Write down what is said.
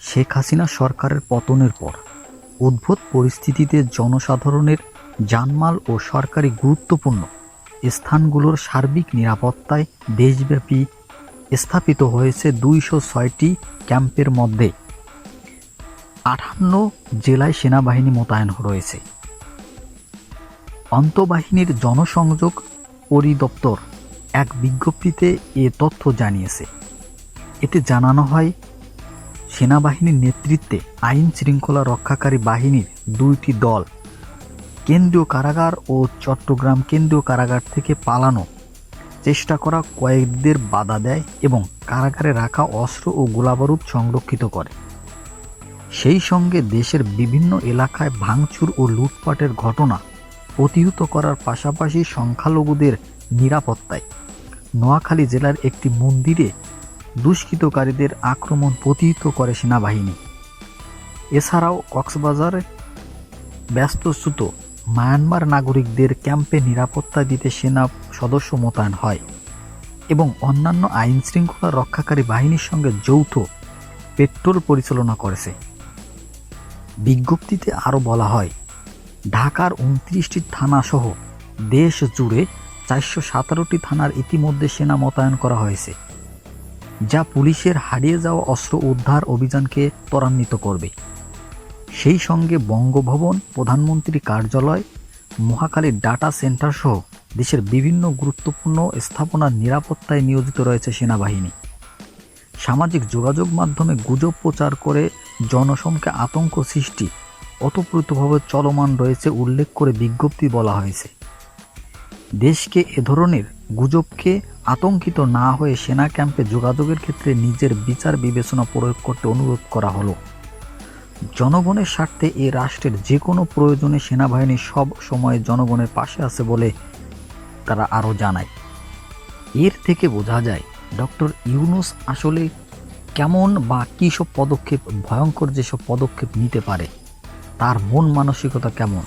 শেখ হাসিনা সরকারের পতনের পর উদ্ভূত পরিস্থিতিতে জনসাধারণের জানমাল ও সরকারি গুরুত্বপূর্ণ স্থানগুলোর সার্বিক নিরাপত্তায় দেশব্যাপী স্থাপিত হয়েছে ২০৬টি ক্যাম্পের মধ্যে ৫৮ জেলায় সেনাবাহিনী মোতায়েন রয়েছে। আন্তঃবাহিনীর জনসংযোগ পরিদপ্তর এক বিজ্ঞপ্তিতে এ তথ্য জানিয়েছে। এতে জানানো হয়, সেনাবাহিনীর নেতৃত্বে আইন শৃঙ্খলা রক্ষাকারী বাহিনীর ২টি দল কেন্দ্রীয় কারাগার ও চট্টগ্রাম কেন্দ্রীয় কারাগার থেকে পালানো চেষ্টা করা কয়েদিদের বাধা দেয় এবং কারাগারে রাখা অস্ত্র ও গোলাবারুদ সংরক্ষিত করে। সেই সঙ্গে দেশের বিভিন্ন এলাকায় ভাঙচুর ও লুটপাটের ঘটনা প্রতিহত করার পাশাপাশি সংখ্যালঘুদের নিরাপত্তায় নোয়াখালী জেলার একটি মন্দিরে দুষ্কৃতকারীদের আক্রমণ প্রতিহত করে সেনাবাহিনী। এছাড়াও কক্সবাজারে ব্যস্তচ্যুত মায়ানমার নাগরিকদের ক্যাম্পে নিরাপত্তা দিতে সেনা সদস্য মোতায়েন হয় এবং অন্যান্য আইন শৃঙ্খলা রক্ষাকারী বাহিনীর সঙ্গে যৌথ পেট্রোল পরিচালনা করেছে। বিজ্ঞপ্তিতে আরও বলা হয়, ঢাকার ২৯টি থানাসহ দেশ জুড়ে ৪১৭টি থানার ইতিমধ্যে সেনা মোতায়েন করা হয়েছে, যা পুলিশের হারিয়ে যাওয়া অস্ত্র উদ্ধার অভিযানকে ত্বরান্বিত করবে। সেই সঙ্গে বঙ্গভবন, প্রধানমন্ত্রী কার্যালয়, মহাখালী ডাটা সেন্টার সহ দেশের বিভিন্ন গুরুত্বপূর্ণ স্থাপনার নিরাপত্তায় নিয়োজিত রয়েছে সেনাবাহিনী। সামাজিক যোগাযোগ মাধ্যমে গুজব প্রচার করে জনসমকে আতঙ্ক সৃষ্টি ওতপ্রোতভাবে চলমান রয়েছে উল্লেখ করে বিজ্ঞপ্তি বলা হয়েছে, দেশকে এ ধরনের গুজবকে আতঙ্কিত না হয়ে সেনা ক্যাম্পে যোগাযোগের ক্ষেত্রে নিজের বিচার বিবেচনা প্রয়োগ করতে অনুরোধ করা হলো। জনগণের স্বার্থে এ রাষ্ট্রের যে কোনো প্রয়োজনে সেনাবাহিনী সব সময় জনগণের পাশে আছে বলে তারা আরও জানায়। এর থেকে বোঝা যায় ডক্টর ইউনূস আসলে কেমন বা কী সব পদক্ষেপ, ভয়ঙ্কর যেসব পদক্ষেপ নিতে পারে, তার মন মানসিকতা কেমন।